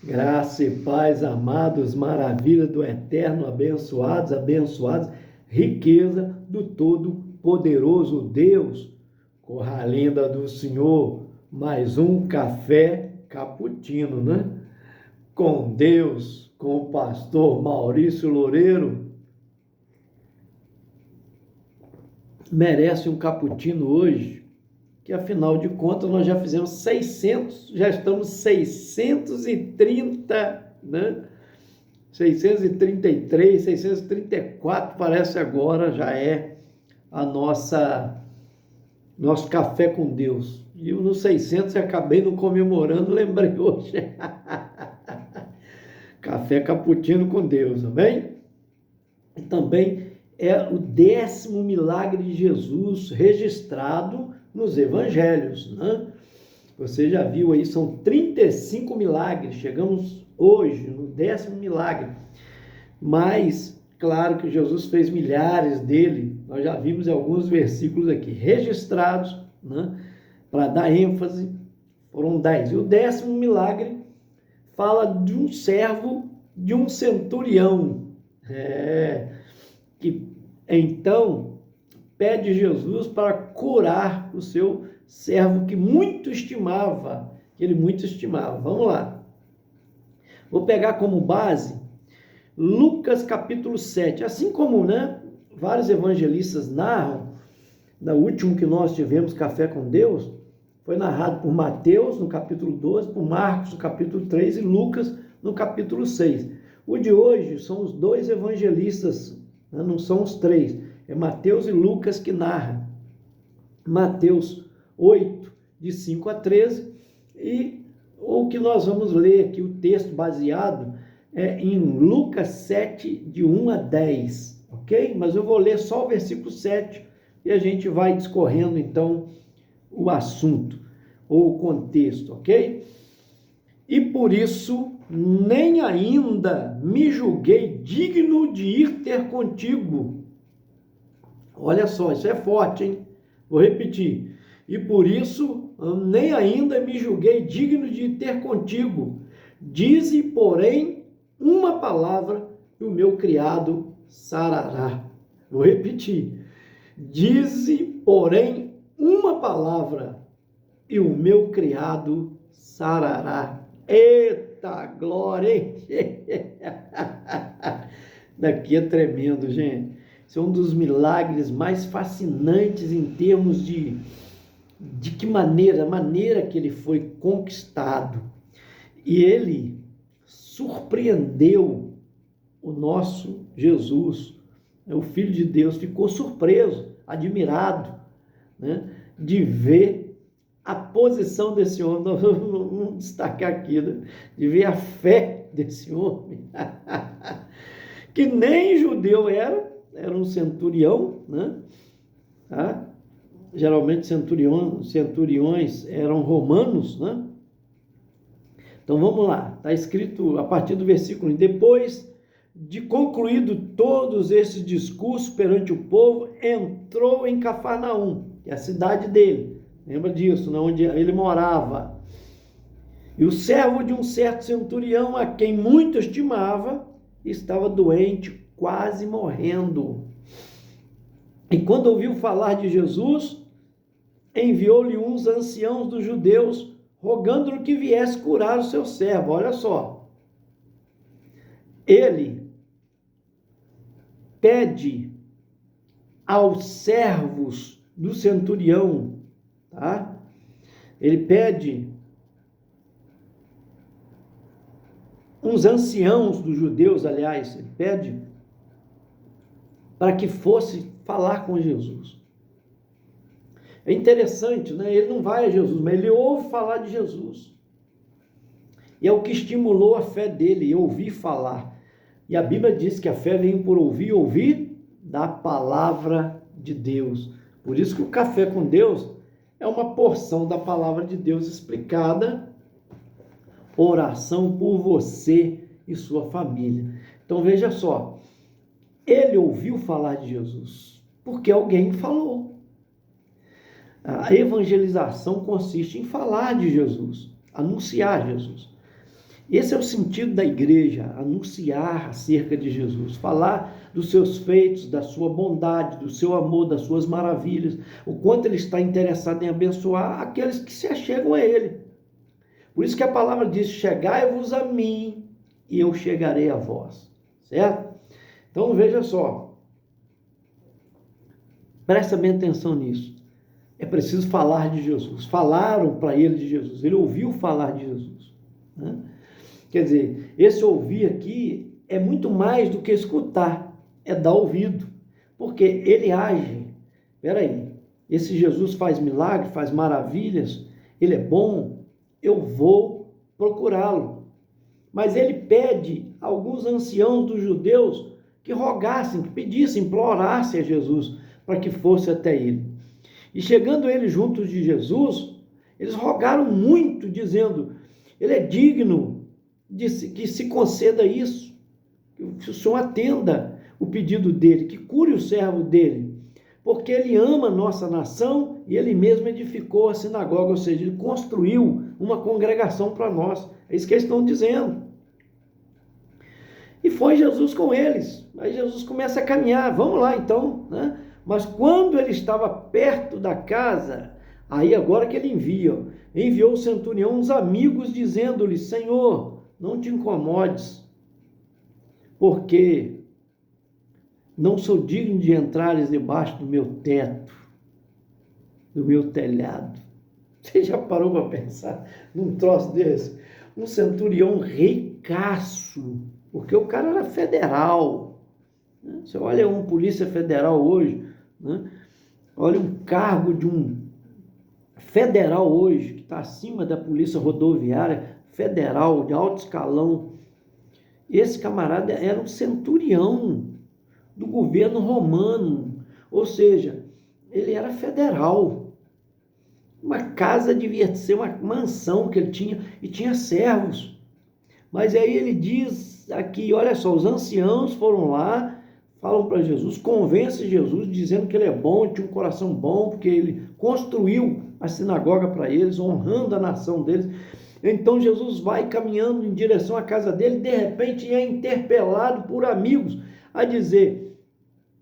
Graça e paz, amados, maravilha do eterno, abençoados, riqueza do todo-poderoso Deus. Corra linda do Senhor, mais um café cappuccino, né? Com Deus, com o pastor Maurício Loureiro. Merece um cappuccino hoje, que afinal de contas nós já fizemos 600, já estamos 630, né? 633, 634, parece agora já é a nosso café com Deus. E no 600 eu acabei não comemorando, lembrei hoje. Café cappuccino com Deus, amém? E também é o 10º milagre de Jesus registrado nos evangelhos, né? Você já viu aí, são 35 milagres, chegamos hoje no 10º milagre, mas claro que Jesus fez milhares dele, nós já vimos alguns versículos aqui registrados, né? Para dar ênfase, foram 10, e o 10º milagre fala de um servo, de um centurião, que então pede Jesus para curar o seu servo que ele muito estimava. Vamos lá. Vou pegar como base Lucas capítulo 7. Assim como, vários evangelistas narram, no último que nós tivemos, Café com Deus, foi narrado por Mateus no capítulo 12, por Marcos no capítulo 3 e Lucas no capítulo 6. O de hoje são os dois evangelistas, não são os três. É Mateus e Lucas que narram. Mateus 8, de 5 a 13, e o que nós vamos ler aqui, o texto baseado é em Lucas 7, de 1 a 10, ok? Mas eu vou ler só o versículo 7 e a gente vai discorrendo então o assunto ou o contexto, ok? E por isso nem ainda me julguei digno de ir ter contigo. Olha só, isso é forte, hein? Vou repetir. E por isso nem ainda me julguei digno de ter contigo. Dize, porém, uma palavra e o meu criado sarará. Vou repetir. Dize, porém, uma palavra e o meu criado sarará. Eita glória, hein? Daqui é tremendo, gente. Isso é um dos milagres mais fascinantes em termos de que maneira, a maneira que ele foi conquistado. E ele surpreendeu o nosso Jesus, o Filho de Deus, ficou surpreso, admirado, né, de ver a posição desse homem. Vamos destacar aqui, né, de ver a fé desse homem, que nem judeu era um centurião, né? Tá? Geralmente centuriões eram romanos, né? Então vamos lá, está escrito a partir do versículo 1: depois de concluído todos esses discursos perante o povo, entrou em Cafarnaum, que é a cidade dele, lembra disso, né? Onde ele morava. E o servo de um certo centurião, a quem muito estimava, estava doente, quase morrendo. E quando ouviu falar de Jesus, enviou-lhe uns anciãos dos judeus, rogando-lhe que viesse curar o seu servo. Olha só. Ele pede aos servos do centurião, tá? Ele pede uns anciãos dos judeus, aliás, ele pede para que fosse falar com Jesus. É interessante, né? Ele não vai a Jesus, mas ele ouve falar de Jesus. E é o que estimulou a fé dele, ouvir falar. E a Bíblia diz que a fé vem por ouvir da palavra de Deus. Por isso que o Café com Deus é uma porção da palavra de Deus explicada, oração por você e sua família. Então veja só, ele ouviu falar de Jesus porque alguém falou. A evangelização consiste em falar de Jesus, anunciar Jesus. Esse é o sentido da igreja, anunciar acerca de Jesus, falar dos seus feitos, da sua bondade, do seu amor, das suas maravilhas, o quanto ele está interessado em abençoar aqueles que se achegam a ele. Por isso que a palavra diz: chegai-vos a mim e eu chegarei a vós, certo? Então veja só, presta bem atenção nisso. É preciso falar de Jesus. Falaram para ele de Jesus, ele ouviu falar de Jesus, né? Quer dizer, esse ouvir aqui é muito mais do que escutar, é dar ouvido, porque ele age. Espera aí, esse Jesus faz milagre, faz maravilhas, ele é bom, eu vou procurá-lo. Mas ele pede a alguns anciãos dos judeus que rogassem, que pedissem, implorassem a Jesus para que fosse até ele. E chegando eles juntos de Jesus, eles rogaram muito, dizendo: ele é digno que se conceda isso, que o Senhor atenda o pedido dele, que cure o servo dele, porque ele ama a nossa nação e ele mesmo edificou a sinagoga, ou seja, ele construiu uma congregação para nós. É isso que eles estão dizendo. E foi Jesus com eles. Aí Jesus começa a caminhar, vamos lá então, né? Mas quando ele estava perto da casa, aí agora que ele enviou o centurião uns amigos, dizendo-lhe: Senhor, não te incomodes, porque não sou digno de entrares debaixo do meu teto, do meu telhado. Você já parou para pensar num troço desse? Um centurião ricaço, porque o cara era federal, né? Você olha um polícia federal hoje, né? Olha um cargo de um federal hoje, que está acima da polícia rodoviária federal, de alto escalão. Esse camarada era um centurião do governo romano, ou seja, ele era federal. Uma casa devia ser uma mansão que ele tinha, e tinha servos. Mas aí ele diz aqui, olha só, os anciãos foram lá, falam para Jesus, convencem Jesus, dizendo que ele é bom, ele tinha um coração bom, porque ele construiu a sinagoga para eles, honrando a nação deles. Então Jesus vai caminhando em direção à casa dele, e de repente é interpelado por amigos a dizer: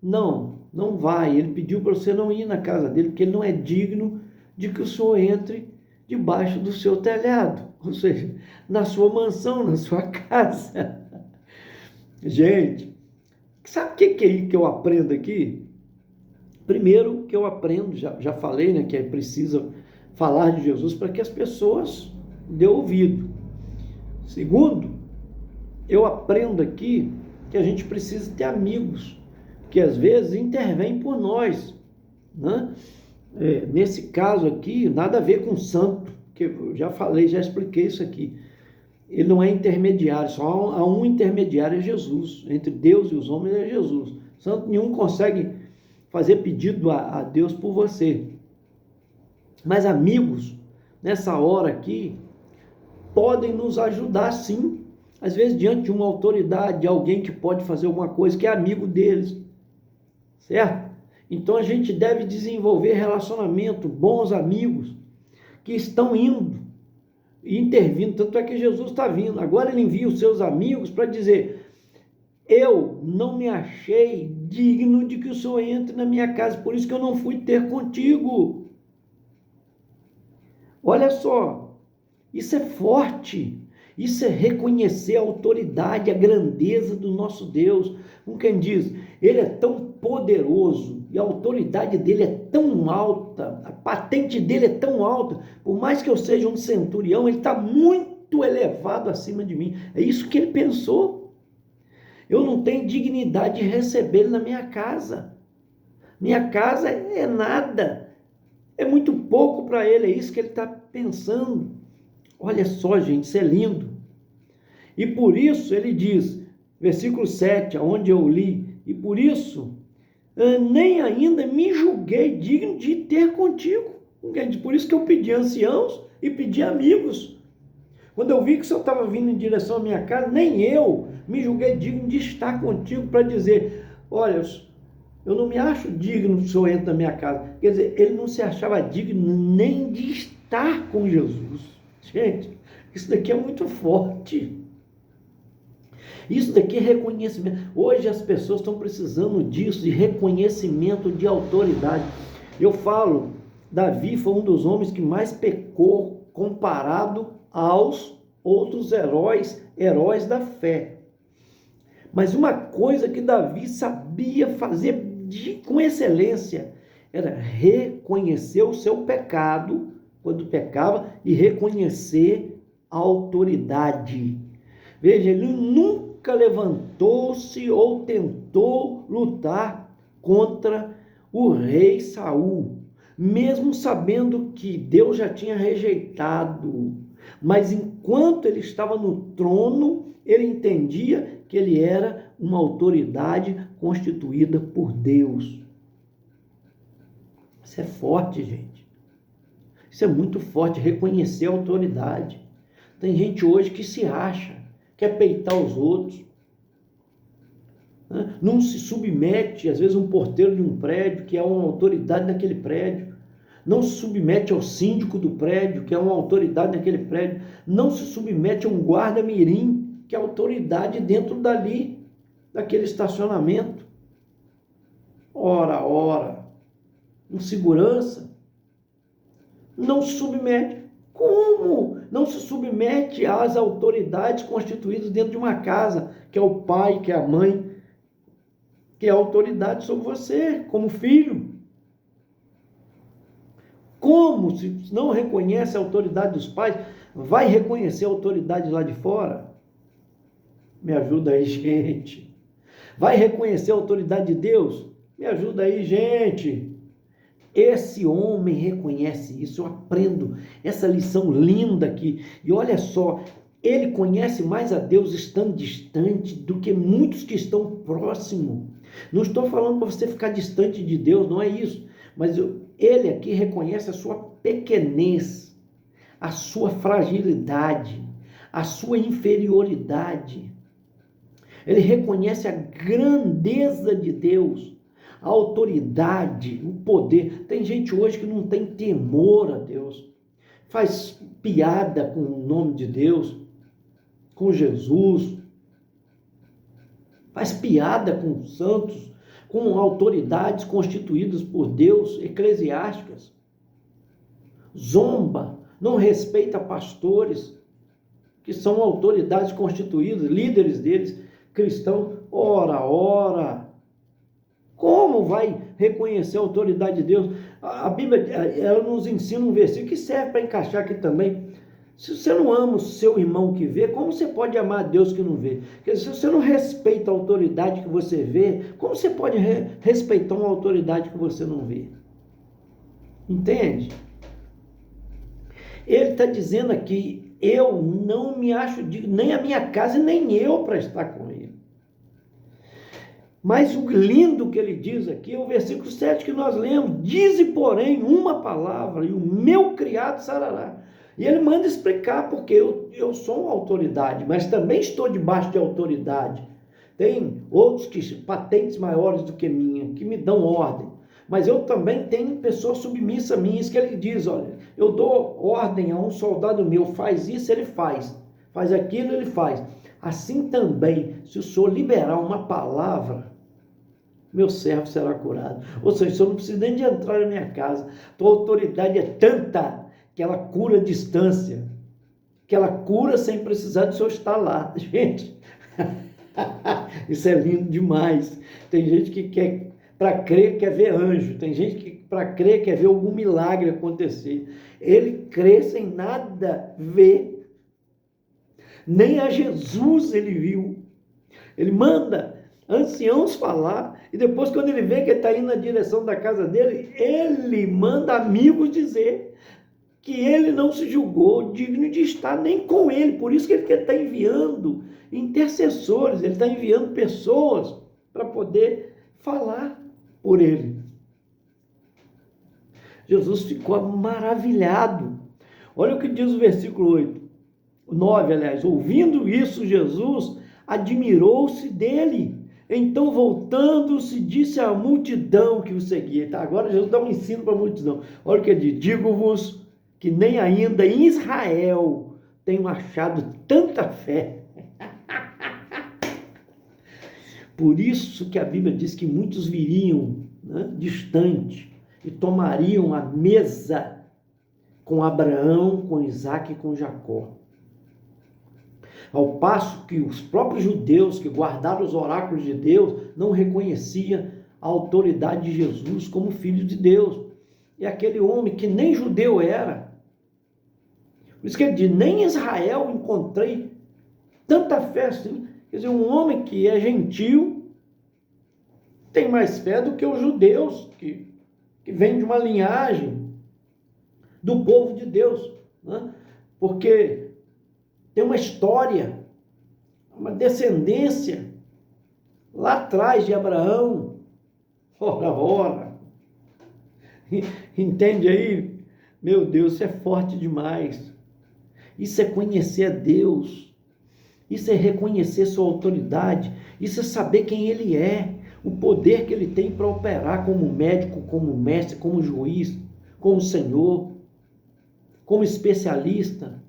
não vai, ele pediu para você não ir na casa dele, porque ele não é digno de que o senhor entre debaixo do seu telhado, ou seja, na sua mansão, na sua casa. Gente, sabe o que eu aprendo aqui? Primeiro que eu aprendo, já falei, né, que é preciso falar de Jesus para que as pessoas dê ouvido. Segundo, eu aprendo aqui que a gente precisa ter amigos, que às vezes intervêm por nós, né? Nesse caso aqui, nada a ver com santo, que eu já falei, já expliquei isso aqui. Ele não é intermediário, só há um intermediário, é Jesus. Entre Deus e os homens é Jesus. Santo nenhum consegue fazer pedido a Deus por você. Mas amigos, nessa hora aqui, podem nos ajudar sim. Às vezes diante de uma autoridade, de alguém que pode fazer alguma coisa, que é amigo deles. Certo? Então a gente deve desenvolver relacionamento, bons amigos, que estão indo e intervindo. Tanto é que Jesus está vindo. Agora ele envia os seus amigos para dizer: eu não me achei digno de que o Senhor entre na minha casa, por isso que eu não fui ter contigo. Olha só, isso é forte, isso é reconhecer a autoridade, a grandeza do nosso Deus. Como quem diz, ele é tão poderoso e a autoridade dele é tão alta, a patente dele é tão alta, por mais que eu seja um centurião, ele está muito elevado acima de mim. É isso que ele pensou. Eu não tenho dignidade de receber ele na minha casa. Minha casa é nada, é muito pouco para ele, é isso que ele está pensando. Olha só, gente, isso é lindo. E por isso ele diz, versículo 7, onde eu li, e por isso nem ainda me julguei digno de ter contigo. Por isso que eu pedi anciãos e pedi amigos. Quando eu vi que o Senhor estava vindo em direção à minha casa, nem eu me julguei digno de estar contigo para dizer: olha, eu não me acho digno que o Senhor entre na minha casa. Quer dizer, ele não se achava digno nem de estar com Jesus. Gente, Isso daqui é muito forte. Isso daqui é reconhecimento. Hoje as pessoas estão precisando disso, de reconhecimento de autoridade. Eu falo, Davi foi um dos homens que mais pecou comparado aos outros heróis da fé. Mas uma coisa que Davi sabia fazer com excelência era reconhecer o seu pecado quando pecava e reconhecer a autoridade. Veja, ele nunca levantou-se ou tentou lutar contra o rei Saul, mesmo sabendo que Deus já tinha rejeitado. Mas enquanto ele estava no trono, ele entendia que ele era uma autoridade constituída por Deus. Isso é forte, gente. Isso é muito forte, reconhecer a autoridade. Tem gente hoje que se acha, quer peitar os outros, não se submete, às vezes um porteiro de um prédio, que é uma autoridade naquele prédio, não se submete ao síndico do prédio, que é uma autoridade naquele prédio, não se submete a um guarda-mirim, que é autoridade dentro daquele estacionamento. Ora, um segurança, não se submete. Como não se submete às autoridades constituídas dentro de uma casa, que é o pai, que é a mãe, que é a autoridade sobre você, como filho? Como, se não reconhece a autoridade dos pais, vai reconhecer a autoridade lá de fora? Me ajuda aí, gente. Vai reconhecer a autoridade de Deus? Me ajuda aí, gente. Esse homem reconhece isso, eu aprendo essa lição linda aqui. E olha só, ele conhece mais a Deus estando distante do que muitos que estão próximos. Não estou falando para você ficar distante de Deus, não é isso. Mas ele aqui reconhece a sua pequenez, a sua fragilidade, a sua inferioridade. Ele reconhece a grandeza de Deus, a autoridade, o poder. Tem gente hoje que não tem temor a Deus, faz piada com o nome de Deus, com Jesus, faz piada com os santos, com autoridades constituídas por Deus, eclesiásticas, zomba, não respeita pastores, que são autoridades constituídas, líderes deles, cristãos. Ora, como vai reconhecer a autoridade de Deus? A Bíblia, ela nos ensina um versículo que serve para encaixar aqui também. Se você não ama o seu irmão que vê, como você pode amar a Deus que não vê? Porque se você não respeita a autoridade que você vê, como você pode respeitar uma autoridade que você não vê? Entende? Ele está dizendo aqui, eu não me acho digno, nem a minha casa, nem eu para estar com ele. Mas o lindo que ele diz aqui é o versículo 7 que nós lemos. Dize, porém, uma palavra, e o meu criado sarará. E ele manda explicar, porque eu sou uma autoridade, mas também estou debaixo de autoridade. Tem outros que patentes maiores do que minha, que me dão ordem. Mas eu também tenho pessoa submissa a mim. Isso que ele diz, olha, eu dou ordem a um soldado meu, faz isso, ele faz aquilo, ele faz. Assim também, se o senhor liberar uma palavra, meu servo será curado. Ou seja, o senhor não precisa nem de entrar na minha casa. Tua autoridade é tanta que ela cura a distância, que ela cura sem precisar do senhor estar lá. Gente, isso é lindo demais. Tem gente que quer, para crer, quer ver anjo. Tem gente que, para crer, quer ver algum milagre acontecer. Ele crê sem nada ver. Nem a Jesus ele viu. Ele manda anciãos falar, e depois, quando ele vê que ele está indo na direção da casa dele, ele manda amigos dizer que ele não se julgou digno de estar nem com ele. Por isso que ele está enviando intercessores, ele está enviando pessoas para poder falar por ele. Jesus ficou maravilhado. Olha o que diz o versículo 9, aliás. Ouvindo isso, Jesus admirou-se dele. Então, voltando-se, disse à multidão que o seguia. Tá, agora Jesus dá um ensino para a multidão. Olha o que ele diz. Digo-vos que nem ainda em Israel tenho achado tanta fé. Por isso que a Bíblia diz que muitos viriam, né, distante e tomariam a mesa com Abraão, com Isaac e com Jacó. Ao passo que os próprios judeus que guardaram os oráculos de Deus não reconheciam a autoridade de Jesus como filho de Deus. E aquele homem que nem judeu era. Por isso que ele diz, nem em Israel encontrei tanta fé assim. Quer dizer, um homem que é gentil tem mais fé do que os judeus, que vêm de uma linhagem do povo de Deus, né? Porque tem uma história, uma descendência lá atrás de Abraão. Ora. Entende aí? Meu Deus, isso é forte demais. Isso é conhecer a Deus. Isso é reconhecer sua autoridade. Isso é saber quem Ele é. O poder que Ele tem para operar como médico, como mestre, como juiz, como Senhor, como especialista,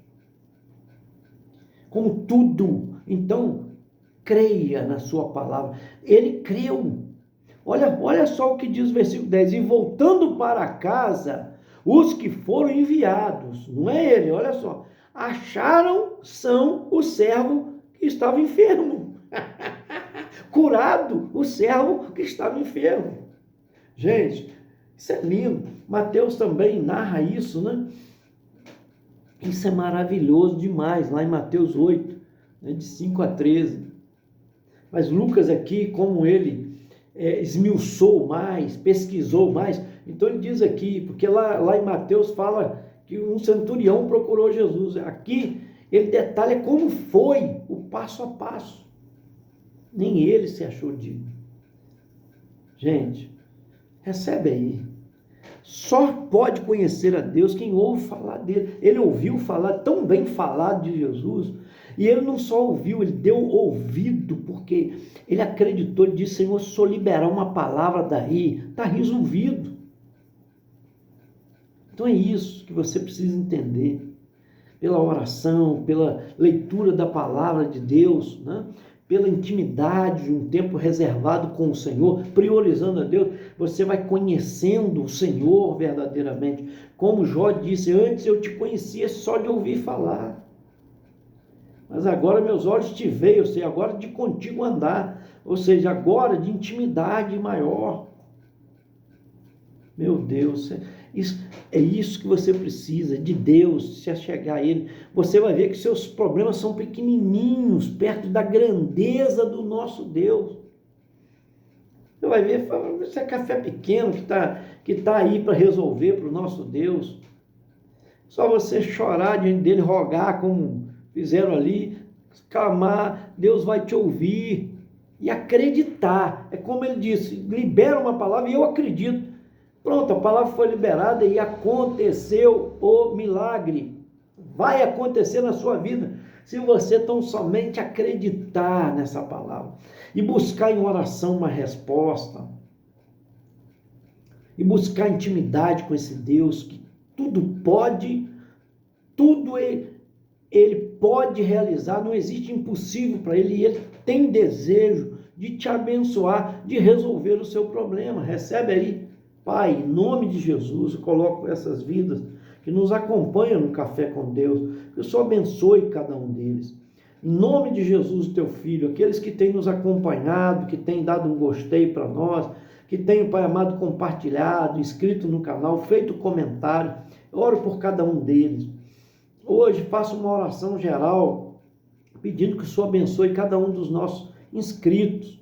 como tudo. Então, creia na sua palavra. Ele creu. Olha só o que diz o versículo 10. E voltando para casa, os que foram enviados, não é ele, olha só, acharam são o servo que estava enfermo. Curado o servo que estava enfermo. Gente, isso é lindo. Mateus também narra isso, né? Isso é maravilhoso demais, lá em Mateus 8, né, de 5 a 13. Mas Lucas aqui, como ele esmiuçou mais, pesquisou mais, então ele diz aqui, porque lá em Mateus fala que um centurião procurou Jesus. Aqui ele detalha como foi o passo a passo. Nem ele se achou digno. Gente, recebe aí. Só pode conhecer a Deus quem ouve falar dele. Ele ouviu falar, tão bem falado de Jesus, e ele não só ouviu, ele deu ouvido, porque ele acreditou, ele disse, Senhor, se eu liberar uma palavra daí, está resolvido. Então é isso que você precisa entender, pela oração, pela leitura da palavra de Deus, né? Pela intimidade de um tempo reservado com o Senhor, priorizando a Deus, você vai conhecendo o Senhor verdadeiramente. Como Jó disse, antes eu te conhecia só de ouvir falar, mas agora meus olhos te veem, eu sei, agora de contigo andar, ou seja, agora de intimidade maior. Meu Deus, é isso que você precisa, de Deus, se achegar a Ele. Você vai ver que seus problemas são pequenininhos, perto da grandeza do nosso Deus. Você vai ver, isso é café pequeno que tá aí para resolver para o nosso Deus. Só você chorar diante dele, rogar como fizeram ali, clamar, Deus vai te ouvir e acreditar. É como ele disse, libera uma palavra e eu acredito. Pronto, a palavra foi liberada e aconteceu o milagre. Vai acontecer na sua vida, se você tão somente acreditar nessa palavra e buscar em oração uma resposta, e buscar intimidade com esse Deus que tudo pode, tudo ele pode realizar, não existe impossível para ele, e ele tem desejo de te abençoar, de resolver o seu problema. Recebe aí. Pai, em nome de Jesus, eu coloco essas vidas que nos acompanham no Café com Deus, que o Senhor abençoe cada um deles. Em nome de Jesus, teu Filho, aqueles que têm nos acompanhado, que têm dado um gostei para nós, que têm, Pai amado, compartilhado, inscrito no canal, feito comentário, eu oro por cada um deles. Hoje faço uma oração geral, pedindo que o Senhor abençoe cada um dos nossos inscritos,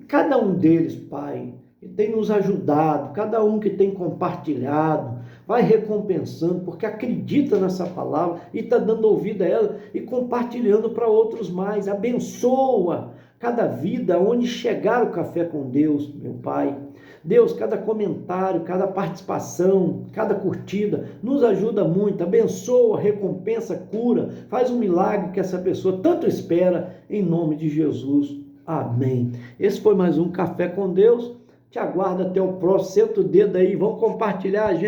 cada um deles, Pai, que tem nos ajudado, cada um que tem compartilhado, vai recompensando, porque acredita nessa palavra e está dando ouvido a ela e compartilhando para outros mais. Abençoa cada vida onde chegar o Café com Deus, meu Pai. Deus, cada comentário, cada participação, cada curtida, nos ajuda muito. Abençoa, recompensa, cura, faz um milagre que essa pessoa tanto espera, em nome de Jesus. Amém. Esse foi mais um Café com Deus. Te aguardo até o próximo. Senta o dedo aí, vamos compartilhar, gente.